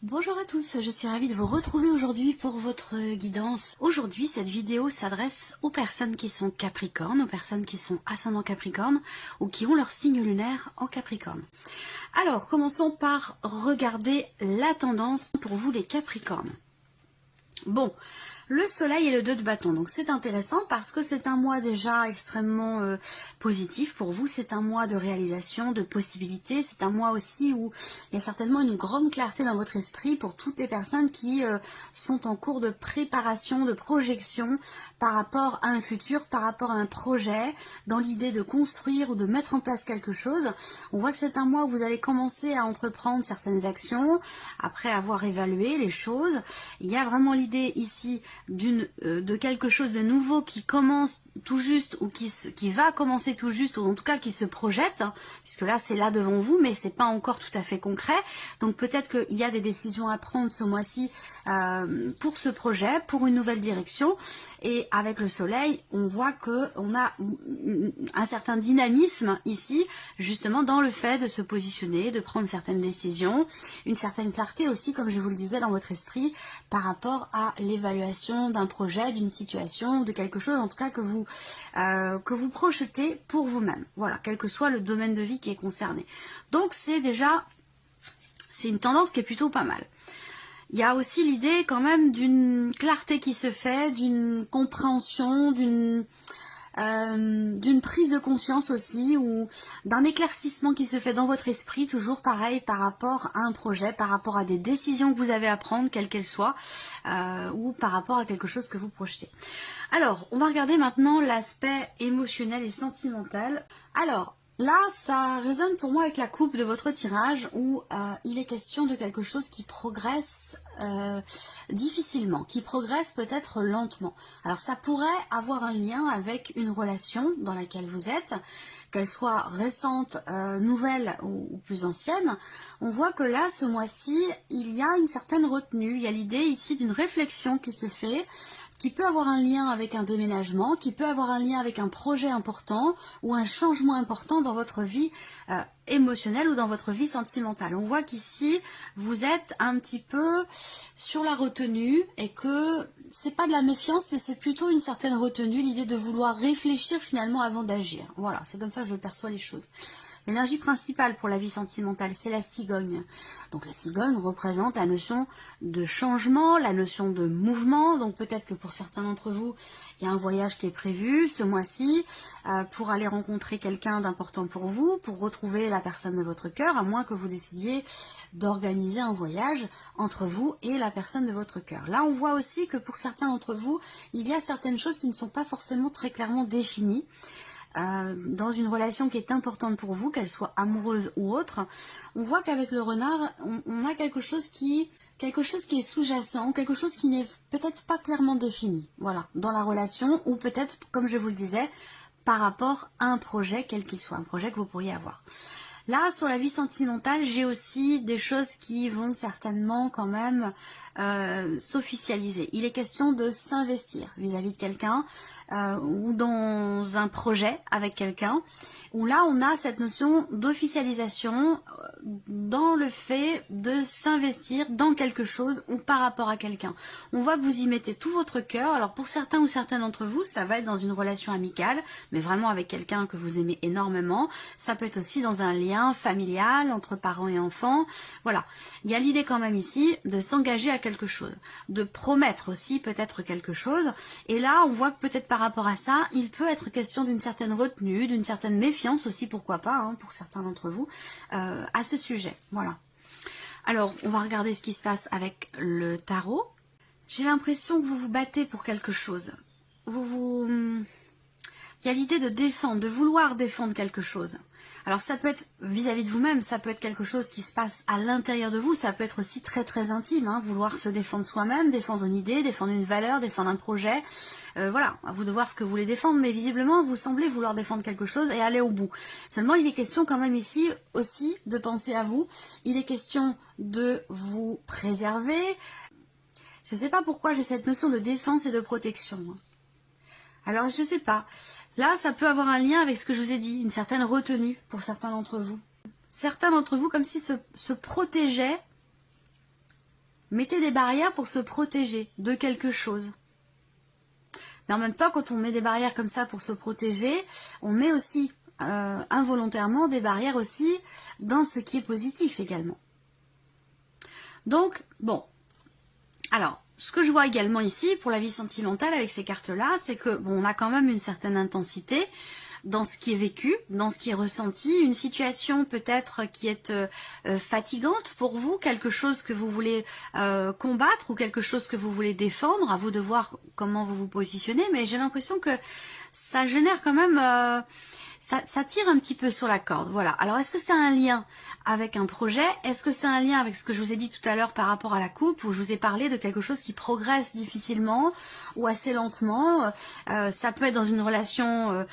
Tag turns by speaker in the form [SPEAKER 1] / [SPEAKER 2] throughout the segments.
[SPEAKER 1] Bonjour à tous, je suis ravie de vous retrouver aujourd'hui pour votre guidance. Aujourd'hui, cette vidéo s'adresse aux personnes qui sont Capricorne, aux personnes qui sont ascendant Capricorne ou qui ont leur signe lunaire en Capricorne. Alors, commençons par regarder la tendance pour vous les Capricornes. Bon, le soleil et le 2 de bâton, donc c'est intéressant parce que c'est un mois déjà extrêmement positif pour vous, c'est un mois de réalisation, de possibilités, c'est un mois aussi où il y a certainement une grande clarté dans votre esprit pour toutes les personnes qui sont en cours de préparation, de projection par rapport à un futur, par rapport à un projet, dans l'idée de construire ou de mettre en place quelque chose. On voit que c'est un mois où vous allez commencer à entreprendre certaines actions, après avoir évalué les choses. Il y a vraiment l'idée ici de quelque chose de nouveau qui commence tout juste ou qui va commencer tout juste ou en tout cas qui se projette, hein, puisque là c'est là devant vous mais c'est pas encore tout à fait concret, donc peut-être qu'il y a des décisions à prendre ce mois-ci pour ce projet, pour une nouvelle direction. Et avec le soleil on voit que on a un certain dynamisme ici justement dans le fait de se positionner, de prendre certaines décisions, une certaine clarté aussi comme je vous le disais dans votre esprit par rapport à l'évaluation d'un projet, d'une situation, de quelque chose en tout cas que vous projetez pour vous-même. Voilà, quel que soit le domaine de vie qui est concerné. Donc c'est une tendance qui est plutôt pas mal. Il y a aussi l'idée quand même d'une clarté qui se fait, d'une compréhension, d'une prise de conscience aussi ou d'un éclaircissement qui se fait dans votre esprit, toujours pareil par rapport à un projet, par rapport à des décisions que vous avez à prendre, quelles qu'elles soient, ou par rapport à quelque chose que vous projetez. Alors, on va regarder maintenant l'aspect émotionnel et sentimental. Alors, là, ça résonne pour moi avec la coupe de votre tirage où il est question de quelque chose qui progresse difficilement, qui progresse peut-être lentement. Alors ça pourrait avoir un lien avec une relation dans laquelle vous êtes, qu'elle soit récente, nouvelle ou plus ancienne. On voit que là, ce mois-ci, il y a une certaine retenue. Il y a l'idée ici d'une réflexion qui se fait, qui peut avoir un lien avec un déménagement, qui peut avoir un lien avec un projet important ou un changement important dans votre vie émotionnelle ou dans votre vie sentimentale. On voit qu'ici, vous êtes un petit peu sur la retenue et que c'est pas de la méfiance, mais c'est plutôt une certaine retenue, l'idée de vouloir réfléchir finalement avant d'agir. Voilà, c'est comme ça que je perçois les choses. L'énergie principale pour la vie sentimentale, c'est la cigogne. Donc la cigogne représente la notion de changement, la notion de mouvement. Donc peut-être que pour certains d'entre vous, il y a un voyage qui est prévu ce mois-ci pour aller rencontrer quelqu'un d'important pour vous, pour retrouver la personne de votre cœur, à moins que vous décidiez d'organiser un voyage entre vous et la personne de votre cœur. Là, on voit aussi que pour certains d'entre vous, il y a certaines choses qui ne sont pas forcément très clairement définies. Dans une relation qui est importante pour vous, qu'elle soit amoureuse ou autre, on voit qu'avec le renard, on a quelque chose qui est sous-jacent, quelque chose qui n'est peut-être pas clairement défini, voilà, dans la relation, ou peut-être, comme je vous le disais, par rapport à un projet, quel qu'il soit, un projet que vous pourriez avoir. Là, sur la vie sentimentale, j'ai aussi des choses qui vont certainement quand même s'officialiser. Il est question de s'investir vis-à-vis de quelqu'un ou dans un projet avec quelqu'un, où là on a cette notion d'officialisation dans le fait de s'investir dans quelque chose ou par rapport à quelqu'un. On voit que vous y mettez tout votre cœur. Alors pour certains ou certaines d'entre vous, ça va être dans une relation amicale, mais vraiment avec quelqu'un que vous aimez énormément. Ça peut être aussi dans un lien familial entre parents et enfants. Voilà, il y a l'idée quand même ici de s'engager à quelque chose, de promettre aussi peut-être quelque chose. Et là, on voit que peut-être par rapport à ça, il peut être question d'une certaine retenue, d'une certaine méfiance aussi, pourquoi pas, hein, pour certains d'entre vous, à ce sujet. Voilà. Alors, on va regarder ce qui se passe avec le tarot. J'ai l'impression que vous vous battez pour quelque chose. Il y a l'idée de défendre, de vouloir défendre quelque chose. Alors ça peut être vis-à-vis de vous-même, ça peut être quelque chose qui se passe à l'intérieur de vous, ça peut être aussi très très intime, hein, vouloir se défendre soi-même, défendre une idée, défendre une valeur, défendre un projet. Voilà, à vous de voir ce que vous voulez défendre, mais visiblement vous semblez vouloir défendre quelque chose et aller au bout. Seulement il est question quand même ici aussi de penser à vous, il est question de vous préserver. Je ne sais pas pourquoi j'ai cette notion de défense et de protection. Alors je ne sais pas. Là, ça peut avoir un lien avec ce que je vous ai dit, une certaine retenue pour certains d'entre vous. Certains d'entre vous, comme si se protégeaient mettez des barrières pour se protéger de quelque chose. Mais en même temps, quand on met des barrières comme ça pour se protéger, on met aussi involontairement des barrières aussi dans ce qui est positif également. Donc, bon. Alors, ce que je vois également ici, pour la vie sentimentale avec ces cartes-là, c'est que, bon, on a quand même une certaine intensité dans ce qui est vécu, dans ce qui est ressenti, une situation peut-être qui est fatigante pour vous, quelque chose que vous voulez combattre ou quelque chose que vous voulez défendre, à vous de voir comment vous vous positionnez, mais j'ai l'impression que ça génère quand même... Ça tire un petit peu sur la corde, voilà. Alors, est-ce que c'est un lien avec un projet? Est-ce que c'est un lien avec ce que je vous ai dit tout à l'heure par rapport à la coupe, où je vous ai parlé de quelque chose qui progresse difficilement ou assez lentement? Ça peut être dans une relation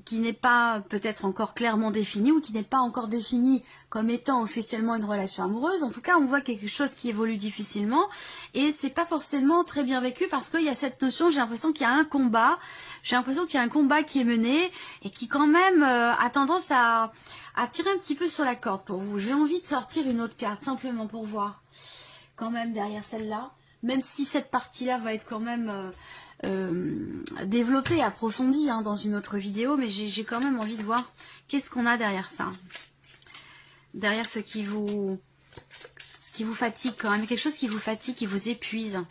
[SPEAKER 1] qui n'est pas peut-être encore clairement définie ou qui n'est pas encore définie comme étant officiellement une relation amoureuse. En tout cas, on voit quelque chose qui évolue difficilement et c'est pas forcément très bien vécu parce qu'il y a cette notion, j'ai l'impression qu'il y a un combat, j'ai l'impression qu'il y a un combat qui est mené et qui quand même a tendance à tirer un petit peu sur la corde pour vous. J'ai envie de sortir une autre carte simplement pour voir quand même derrière celle-là, même si cette partie-là va être quand même développée, approfondie dans une autre vidéo, mais j'ai quand même envie de voir qu'est-ce qu'on a derrière ça. Derrière ce qui vous fatigue quand même, quelque chose qui vous fatigue, qui vous épuise.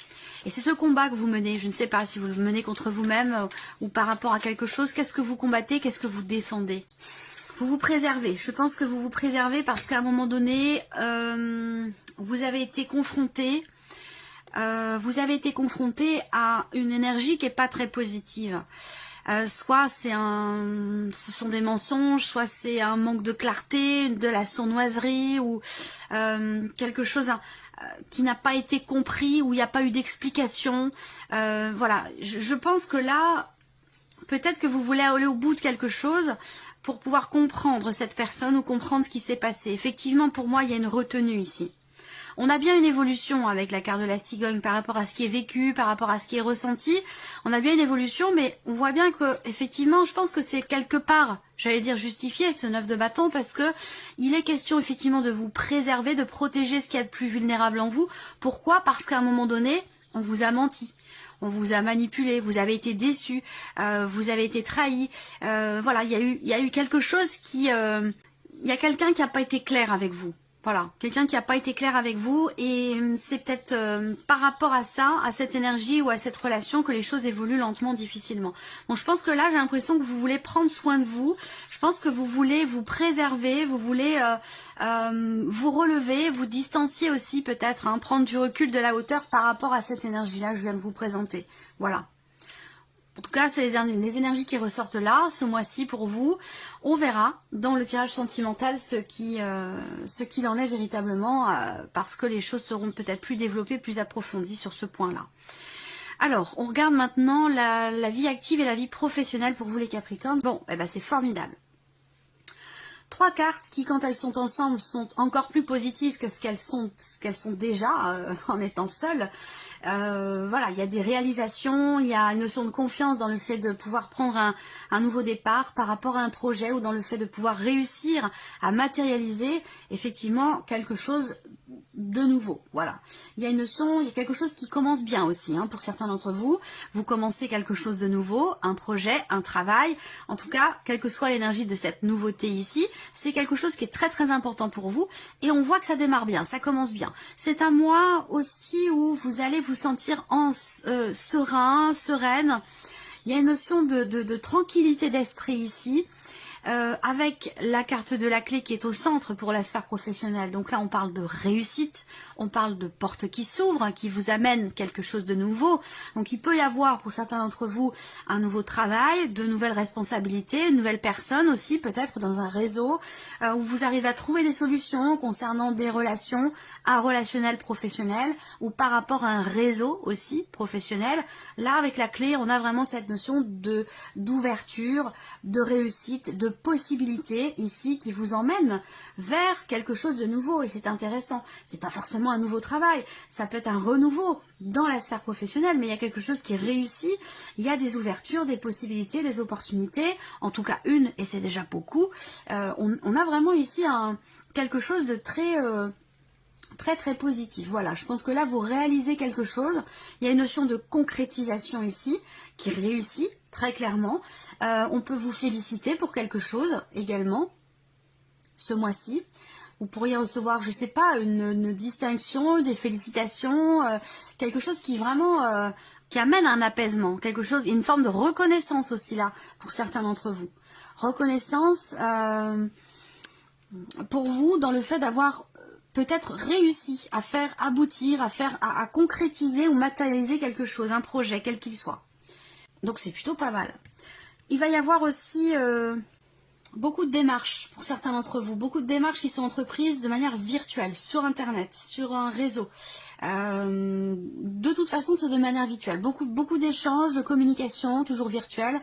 [SPEAKER 1] Et c'est ce combat que vous menez, je ne sais pas si vous le menez contre vous-même ou par rapport à quelque chose, qu'est-ce que vous combattez, qu'est-ce que vous défendez? Vous vous préservez, je pense que vous vous préservez parce qu'à un moment donné, vous avez été confronté à une énergie qui n'est pas très positive. Soit ce sont des mensonges, soit c'est un manque de clarté, de la sournoiserie ou quelque chose qui n'a pas été compris, où il n'y a pas eu d'explication. Voilà, je pense que là, peut-être que vous voulez aller au bout de quelque chose pour pouvoir comprendre cette personne ou comprendre ce qui s'est passé. Effectivement, pour moi, il y a une retenue ici. On a bien une évolution avec la carte de la cigogne par rapport à ce qui est vécu, par rapport à ce qui est ressenti. On a bien une évolution, mais on voit bien que, effectivement, je pense que c'est quelque part, j'allais dire justifié, ce 9 de bâton, parce que il est question, effectivement, de vous préserver, de protéger ce qu'il y a de plus vulnérable en vous. Pourquoi? Parce qu'à un moment donné, on vous a menti. On vous a manipulé, vous avez été déçu, vous avez été trahi. Voilà, il y a eu quelque chose qui... il y a quelqu'un qui n'a pas été clair avec vous. Voilà, quelqu'un qui n'a pas été clair avec vous et c'est peut-être par rapport à ça, à cette énergie ou à cette relation que les choses évoluent lentement, difficilement. Bon, je pense que là, j'ai l'impression que vous voulez prendre soin de vous. Je pense que vous voulez vous préserver, vous voulez vous relever, vous distancier aussi peut-être, prendre du recul, de la hauteur par rapport à cette énergie-là que je viens de vous présenter. Voilà. En tout cas, c'est les énergies qui ressortent là, ce mois-ci pour vous. On verra dans le tirage sentimental ce qu'il en est véritablement, parce que les choses seront peut-être plus développées, plus approfondies sur ce point-là. Alors, on regarde maintenant la vie active et la vie professionnelle pour vous les Capricornes. Bon, eh ben, c'est formidable. 3 cartes qui, quand elles sont ensemble, sont encore plus positives que ce qu'elles sont déjà en étant seules. Voilà, il y a des réalisations, il y a une notion de confiance dans le fait de pouvoir prendre un nouveau départ par rapport à un projet ou dans le fait de pouvoir réussir à matérialiser effectivement quelque chose de nouveau. Voilà, il y a une notion, il y a quelque chose qui commence bien aussi pour certains d'entre vous. Vous commencez quelque chose de nouveau, un projet, un travail, en tout cas, quelle que soit l'énergie de cette nouveauté ici, c'est quelque chose qui est très très important pour vous et on voit que ça démarre bien, ça commence bien. C'est un mois aussi où vous allez vous sentir serein, sereine. Il y a une notion de tranquillité d'esprit ici. Avec la carte de la clé qui est au centre pour la sphère professionnelle. Donc là, on parle de réussite, on parle de porte qui s'ouvre, qui vous amène quelque chose de nouveau. Donc il peut y avoir pour certains d'entre vous un nouveau travail, de nouvelles responsabilités, une nouvelle personne aussi, peut-être dans un réseau, où vous arrivez à trouver des solutions concernant des relations, un relationnel professionnel, ou par rapport à un réseau aussi professionnel. Là, avec la clé, on a vraiment cette notion d'ouverture, de réussite, de possibilités ici qui vous emmène vers quelque chose de nouveau et c'est intéressant. C'est pas forcément un nouveau travail, ça peut être un renouveau dans la sphère professionnelle, mais il y a quelque chose qui réussit, il y a des ouvertures, des possibilités, des opportunités, en tout cas une et c'est déjà beaucoup. On a vraiment ici quelque chose de très très très positif. Voilà, je pense que là vous réalisez quelque chose. Il y a une notion de concrétisation ici qui réussit très clairement. On peut vous féliciter pour quelque chose également ce mois-ci. Vous pourriez recevoir, je sais pas, une distinction, des félicitations, quelque chose qui vraiment qui amène un apaisement, quelque chose, une forme de reconnaissance aussi là pour certains d'entre vous. Reconnaissance pour vous dans le fait d'avoir peut-être réussi à faire aboutir, à concrétiser ou matérialiser quelque chose, un projet, quel qu'il soit. Donc c'est plutôt pas mal. Il va y avoir aussi beaucoup de démarches pour certains d'entre vous, beaucoup de démarches qui sont entreprises de manière virtuelle, sur internet, sur un réseau. De toute façon c'est de manière virtuelle, beaucoup d'échanges, de communication, toujours virtuelle,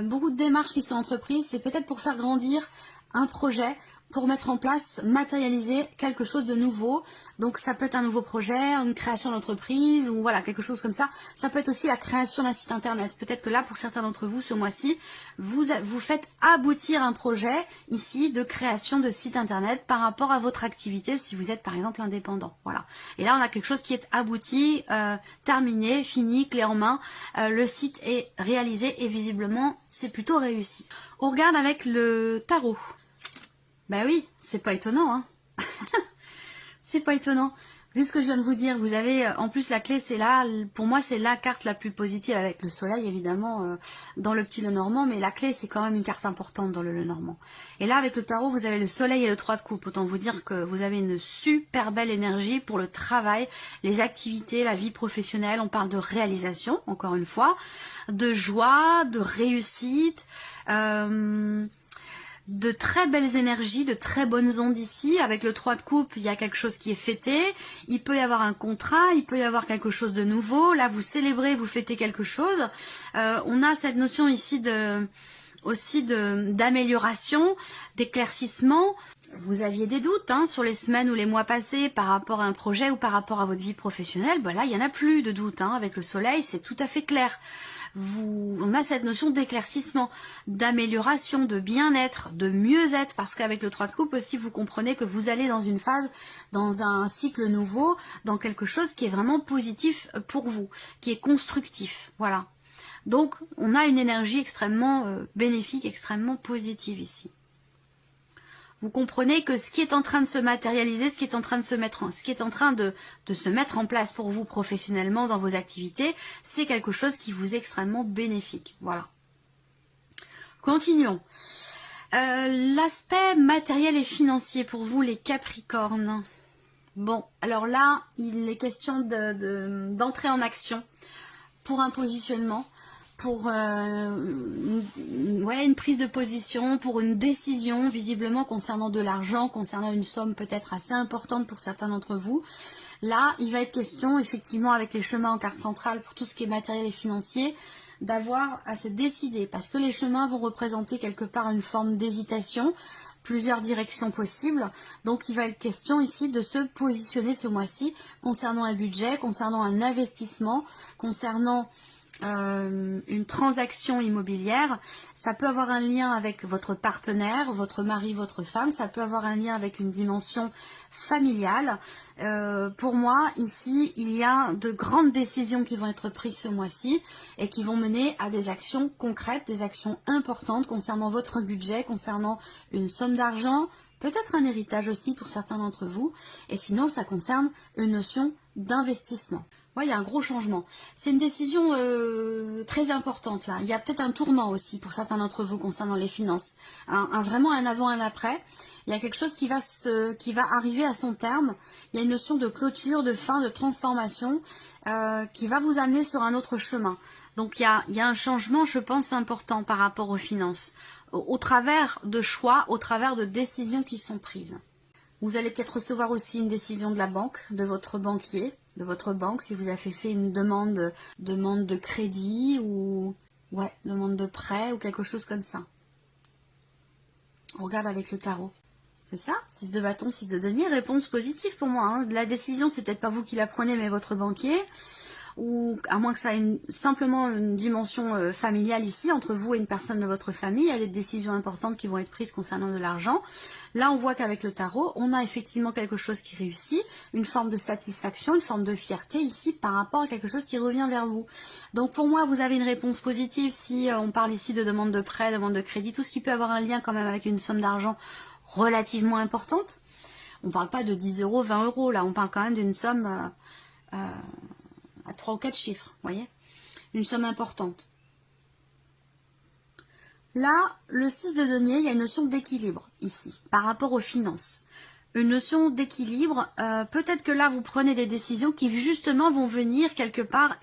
[SPEAKER 1] beaucoup de démarches qui sont entreprises, c'est peut-être pour faire grandir un projet, pour mettre en place, matérialiser quelque chose de nouveau. Donc ça peut être un nouveau projet, une création d'entreprise ou voilà, quelque chose comme ça. Ça peut être aussi la création d'un site internet. Peut-être que là, pour certains d'entre vous, ce mois-ci, vous faites aboutir un projet ici de création de site internet par rapport à votre activité si vous êtes par exemple indépendant. Voilà. Et là, on a quelque chose qui est abouti, terminé, fini, clé en main. Le site est réalisé et visiblement, c'est plutôt réussi. On regarde avec le tarot. Ben oui, c'est pas étonnant, hein. C'est pas étonnant. Vu ce que je viens de vous dire, vous avez, en plus la clé c'est là, pour moi c'est la carte la plus positive avec le soleil évidemment dans le petit Lenormand, mais la clé c'est quand même une carte importante dans le Lenormand. Et là avec le tarot vous avez le soleil et le 3 de coupe, autant vous dire que vous avez une super belle énergie pour le travail, les activités, la vie professionnelle, on parle de réalisation, encore une fois, de joie, de réussite, de très belles énergies, de très bonnes ondes ici. Avec le 3 de coupe, il y a quelque chose qui est fêté. Il peut y avoir un contrat, il peut y avoir quelque chose de nouveau. Là, vous célébrez, vous fêtez quelque chose. On a cette notion ici d'amélioration, d'éclaircissement. Vous aviez des doutes sur les semaines ou les mois passés par rapport à un projet ou par rapport à votre vie professionnelle. Ben là, il n'y en a plus de doute. Avec le soleil, c'est tout à fait clair. On a cette notion d'éclaircissement, d'amélioration, de bien-être, de mieux-être, parce qu'avec le 3 de coupe aussi, vous comprenez que vous allez dans une phase, dans un cycle nouveau, dans quelque chose qui est vraiment positif pour vous, qui est constructif. Voilà. Donc, on a une énergie extrêmement bénéfique, extrêmement positive ici. Vous comprenez que ce qui est en train de se matérialiser, ce qui est en train de se mettre en place pour vous professionnellement dans vos activités, c'est quelque chose qui vous est extrêmement bénéfique. Voilà. Continuons. L'aspect matériel et financier pour vous, les Capricornes. Bon, alors là, il est question d'entrer en action pour un positionnement, pour une prise de position, pour une décision visiblement concernant de l'argent, concernant une somme peut-être assez importante pour certains d'entre vous. Là, il va être question effectivement avec les chemins en carte centrale pour tout ce qui est matériel et financier, d'avoir à se décider parce que les chemins vont représenter quelque part une forme d'hésitation, plusieurs directions possibles. Donc il va être question ici de se positionner ce mois-ci concernant un budget, concernant un investissement, concernant une transaction immobilière. Ça peut avoir un lien avec votre partenaire, votre mari, votre femme, ça peut avoir un lien avec une dimension familiale. Pour moi, ici, il y a de grandes décisions qui vont être prises ce mois-ci et qui vont mener à des actions concrètes, des actions importantes concernant votre budget, concernant une somme d'argent, peut-être un héritage aussi pour certains d'entre vous, et sinon ça concerne une notion d'investissement. Ouais, il y a un gros changement. C'est une décision très importante là. Il y a peut-être un tournant aussi pour certains d'entre vous concernant les finances. Vraiment un avant, un après. Il y a quelque chose qui va arriver à son terme. Il y a une notion de clôture, de fin, de transformation qui va vous amener sur un autre chemin. Donc il y a un changement, je pense, important par rapport aux finances. Au travers de choix, au travers de décisions qui sont prises. Vous allez peut-être recevoir aussi une décision de la banque, de votre banquier, de votre banque, si vous avez fait une demande de crédit ou demande de prêt ou quelque chose comme ça. On regarde avec le tarot. C'est ça, 6 de bâton, 6 de denier, réponse positive pour moi. La décision, c'est peut-être pas vous qui la prenez, mais votre banquier. ou à moins que ça ait simplement une dimension familiale ici, entre vous et une personne de votre famille, il y a des décisions importantes qui vont être prises concernant de l'argent. Là, on voit qu'avec le tarot, on a effectivement quelque chose qui réussit, une forme de satisfaction, une forme de fierté ici par rapport à quelque chose qui revient vers vous. Donc pour moi, vous avez une réponse positive si on parle ici de demande de prêt, demande de crédit, tout ce qui peut avoir un lien quand même avec une somme d'argent relativement importante. On ne parle pas de 10 euros, 20 euros, là on parle quand même d'une somme à 3 ou 4 chiffres, vous voyez, une somme importante. Là, le 6 de denier, il y a une notion d'équilibre ici, par rapport aux finances. Une notion d'équilibre, peut-être que là vous prenez des décisions qui justement vont venir quelque part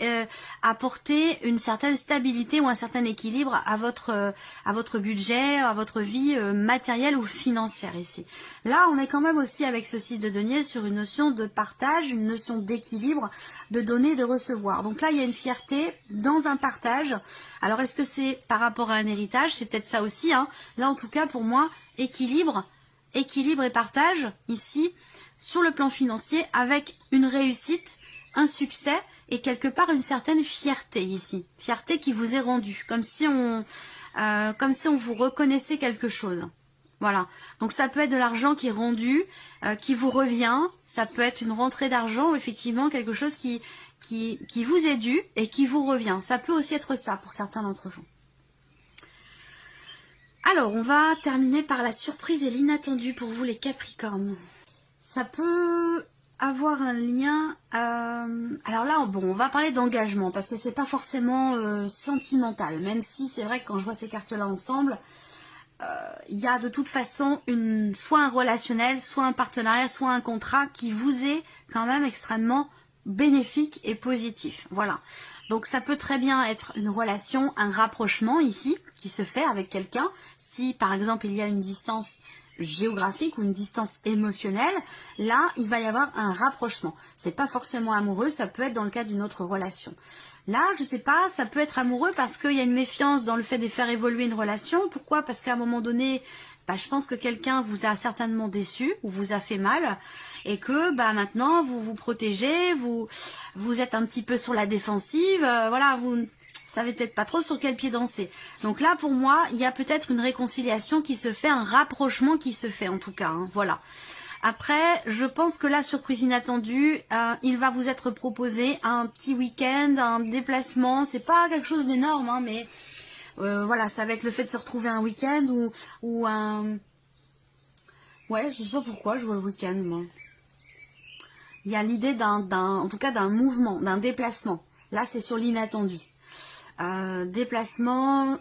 [SPEAKER 1] apporter une certaine stabilité ou un certain équilibre à votre budget, à votre vie matérielle ou financière ici. Là on est quand même aussi avec ce 6 de denier sur une notion de partage, une notion d'équilibre, de donner, de recevoir. Donc là il y a une fierté dans un partage. Alors est-ce que c'est par rapport à un héritage? C'est peut-être ça aussi, hein. Là en tout cas pour moi, équilibre et partage ici sur le plan financier avec une réussite, un succès et quelque part une certaine fierté ici. Fierté qui vous est rendue, comme si on vous reconnaissait quelque chose. Voilà, donc ça peut être de l'argent qui est rendu, qui vous revient, ça peut être une rentrée d'argent ou effectivement quelque chose qui vous est dû et qui vous revient. Ça peut aussi être ça pour certains d'entre vous. Alors, on va terminer par la surprise et l'inattendu pour vous les Capricornes. Ça peut avoir un lien... alors là, bon, on va parler d'engagement parce que c'est pas forcément sentimental. Même si c'est vrai que quand je vois ces cartes-là ensemble, il y a de toute façon soit un relationnel, soit un partenariat, soit un contrat qui vous est quand même extrêmement bénéfique et positif. Voilà. Donc ça peut très bien être une relation, un rapprochement ici qui se fait avec quelqu'un. Si par exemple il y a une distance géographique ou une distance émotionnelle, là il va y avoir un rapprochement. C'est pas forcément amoureux, ça peut être dans le cadre d'une autre relation. Là, je sais pas, ça peut être amoureux parce qu'il y a une méfiance dans le fait de faire évoluer une relation. Pourquoi? Parce qu'à un moment donné, je pense que quelqu'un vous a certainement déçu ou vous a fait mal et que maintenant vous vous protégez, vous êtes un petit peu sur la défensive, voilà, vous ne savez peut-être pas trop sur quel pied danser. Donc là, pour moi, il y a peut-être une réconciliation qui se fait, un rapprochement qui se fait en tout cas, hein, voilà. Après, je pense que la surprise inattendue, il va vous être proposé un petit week-end, un déplacement. C'est pas quelque chose d'énorme, hein, mais voilà, c'est avec le fait de se retrouver un week-end ou un... Ouais, je sais pas pourquoi je vois le week-end, moi. Il y a l'idée en tout cas d'un mouvement, d'un déplacement. Là, c'est sur l'inattendu. Déplacement...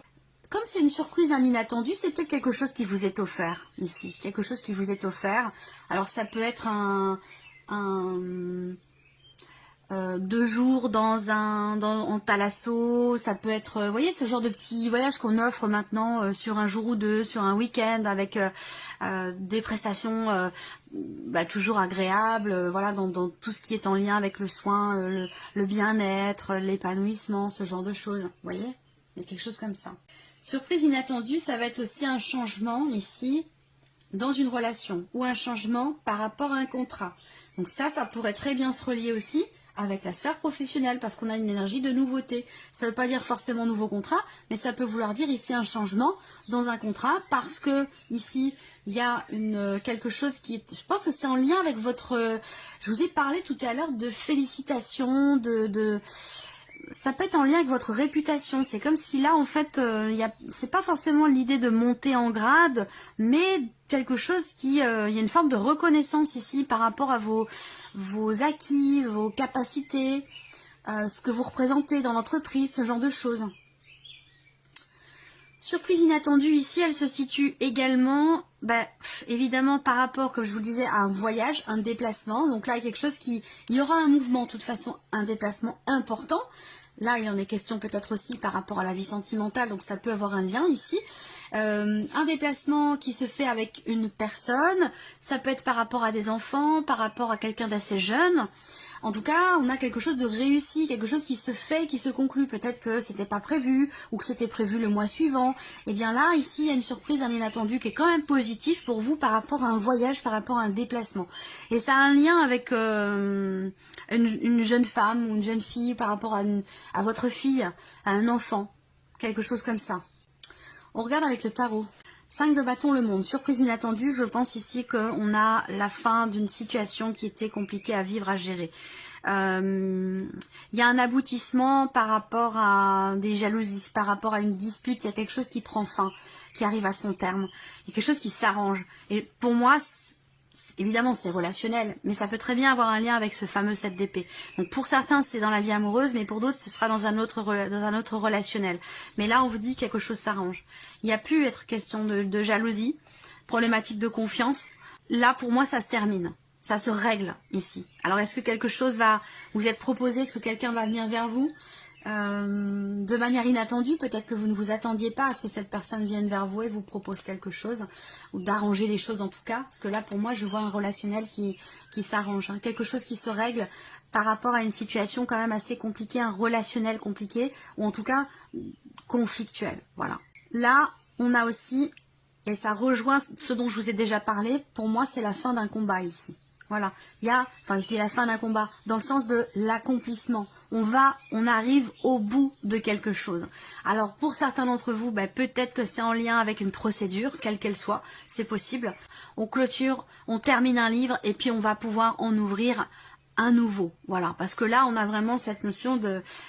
[SPEAKER 1] Comme c'est une surprise, un inattendu, c'est peut-être quelque chose qui vous est offert ici. Quelque chose qui vous est offert. Alors ça peut être 2 jours en Thalasso, ça peut être, vous voyez, ce genre de petit voyage qu'on offre maintenant sur un jour ou deux, sur un week-end, avec des prestations toujours agréables, voilà, dans tout ce qui est en lien avec le soin, le bien-être, l'épanouissement, ce genre de choses, vous voyez, il y a quelque chose comme ça. Surprise inattendue, ça va être aussi un changement ici dans une relation ou un changement par rapport à un contrat. Donc ça pourrait très bien se relier aussi avec la sphère professionnelle parce qu'on a une énergie de nouveauté. Ça ne veut pas dire forcément nouveau contrat, mais ça peut vouloir dire ici un changement dans un contrat parce que ici il y a quelque chose qui est... Je pense que c'est en lien avec votre... je vous ai parlé tout à l'heure de félicitations, ça peut être en lien avec votre réputation. C'est comme si là, en fait, c'est pas forcément l'idée de monter en grade, mais quelque chose il y a une forme de reconnaissance ici par rapport à vos acquis, vos capacités, ce que vous représentez dans l'entreprise, ce genre de choses. Surprise inattendue ici, elle se situe également, évidemment par rapport, comme je vous le disais, à un voyage, un déplacement. Donc là, il y a quelque chose il y aura un mouvement, de toute façon, un déplacement important. Là, il en est question peut-être aussi par rapport à la vie sentimentale, donc ça peut avoir un lien ici. Un déplacement qui se fait avec une personne, ça peut être par rapport à des enfants, par rapport à quelqu'un d'assez jeune. En tout cas, on a quelque chose de réussi, quelque chose qui se fait, qui se conclut. Peut-être que c'était pas prévu, ou que c'était prévu le mois suivant. Et bien là, ici, il y a une surprise, un inattendu qui est quand même positif pour vous par rapport à un voyage, par rapport à un déplacement. Et ça a un lien avec une jeune femme ou une jeune fille, par rapport à votre fille, à un enfant. Quelque chose comme ça. On regarde avec le tarot. 5 de bâton, le monde. Surprise inattendue, je pense ici qu'on a la fin d'une situation qui était compliquée à vivre, à gérer. Il y a un aboutissement par rapport à des jalousies, par rapport à une dispute, il y a quelque chose qui prend fin, qui arrive à son terme. Il y a quelque chose qui s'arrange. Et pour moi, évidemment c'est relationnel, mais ça peut très bien avoir un lien avec ce fameux 7 d'épée. Donc pour certains c'est dans la vie amoureuse, mais pour d'autres ce sera dans un autre relationnel. Mais là on vous dit quelque chose s'arrange. Il n'y a plus être question de jalousie, problématique de confiance. Là pour moi ça se termine, ça se règle ici. Alors est-ce que quelque chose va vous être proposé, est-ce que quelqu'un va venir vers vous de manière inattendue, peut-être que vous ne vous attendiez pas à ce que cette personne vienne vers vous et vous propose quelque chose, ou d'arranger les choses en tout cas, parce que là pour moi je vois un relationnel qui s'arrange, hein, quelque chose qui se règle par rapport à une situation quand même assez compliquée, un relationnel compliqué, ou en tout cas conflictuel, voilà. Là on a aussi, et ça rejoint ce dont je vous ai déjà parlé, pour moi c'est la fin d'un combat ici. Voilà, il y a, enfin je dis la fin d'un combat, dans le sens de l'accomplissement. On arrive au bout de quelque chose. Alors pour certains d'entre vous, peut-être que c'est en lien avec une procédure, quelle qu'elle soit, c'est possible. On clôture, on termine un livre et puis on va pouvoir en ouvrir un nouveau, voilà, parce que là on a vraiment cette notion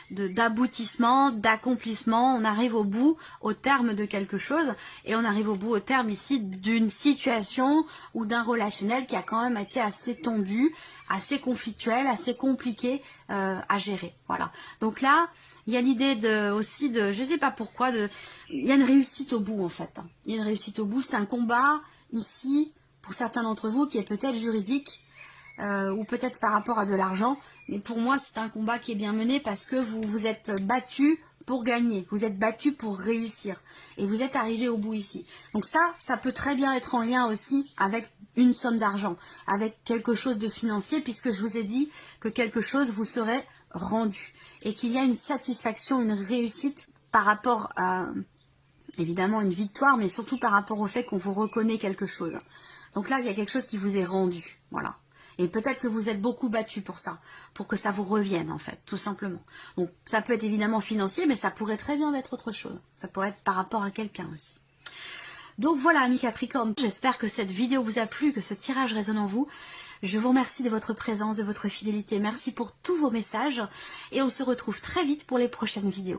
[SPEAKER 1] d'aboutissement, d'accomplissement, on arrive au bout, au terme de quelque chose, et on arrive au bout, au terme ici d'une situation ou d'un relationnel qui a quand même été assez tendu, assez conflictuel, assez compliqué à gérer, voilà. Donc là, il y a l'idée aussi de, je sais pas pourquoi, il y a une réussite au bout en fait, il y a une réussite au bout, c'est un combat ici, pour certains d'entre vous, qui est peut-être juridique, ou peut-être par rapport à de l'argent, mais pour moi c'est un combat qui est bien mené parce que vous vous êtes battu pour gagner, vous êtes battu pour réussir, et vous êtes arrivé au bout ici. Donc ça peut très bien être en lien aussi avec une somme d'argent, avec quelque chose de financier, puisque je vous ai dit que quelque chose vous serait rendu, et qu'il y a une satisfaction, une réussite par rapport à, évidemment, une victoire, mais surtout par rapport au fait qu'on vous reconnaît quelque chose. Donc là il y a quelque chose qui vous est rendu, voilà. Et peut-être que vous êtes beaucoup battu pour ça, pour que ça vous revienne en fait, tout simplement. Donc ça peut être évidemment financier, mais ça pourrait très bien être autre chose. Ça pourrait être par rapport à quelqu'un aussi. Donc voilà, amis Capricorne, j'espère que cette vidéo vous a plu, que ce tirage résonne en vous. Je vous remercie de votre présence, de votre fidélité. Merci pour tous vos messages. Et on se retrouve très vite pour les prochaines vidéos.